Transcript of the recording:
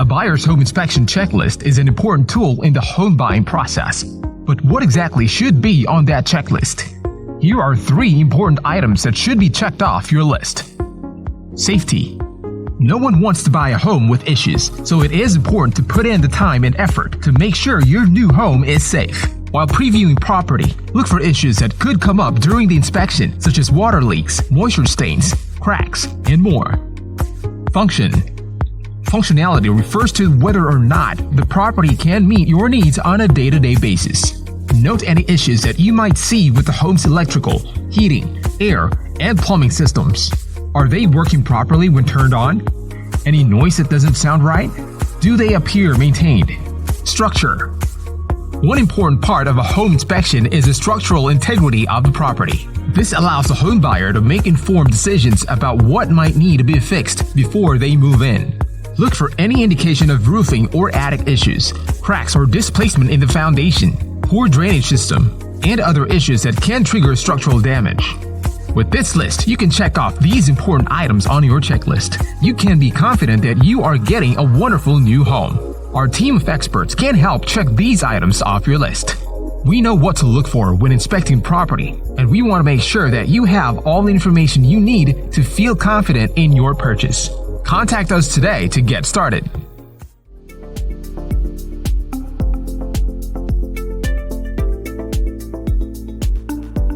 A buyer's home inspection checklist is an important tool in the home buying process. But what exactly should be on that checklist? Here are 3 important items that should be checked off your list. Safety. No one wants to buy a home with issues, so it is important to put in the time and effort to make sure your new home is safe. While previewing property, look for issues that could come up during the inspection, such as water leaks, moisture stains, cracks, and more. Function. Functionality refers to whether or not the property can meet your needs on a day-to-day basis. Note any issues that you might see with the home's electrical, heating, air, and plumbing systems. Are they working properly when turned on? Any noise that doesn't sound right? Do they appear maintained? Structure. One important part of a home inspection is the structural integrity of the property. This allows the home buyer to make informed decisions about what might need to be fixed before they move in. Look for any indication of roofing or attic issues, cracks or displacement in the foundation, poor drainage system, and other issues that can trigger structural damage. With this list, you can check off these important items on your checklist. You can be confident that you are getting a wonderful new home. Our team of experts can help check these items off your list. We know what to look for when inspecting property, and we want to make sure that you have all the information you need to feel confident in your purchase. Contact us today to get started.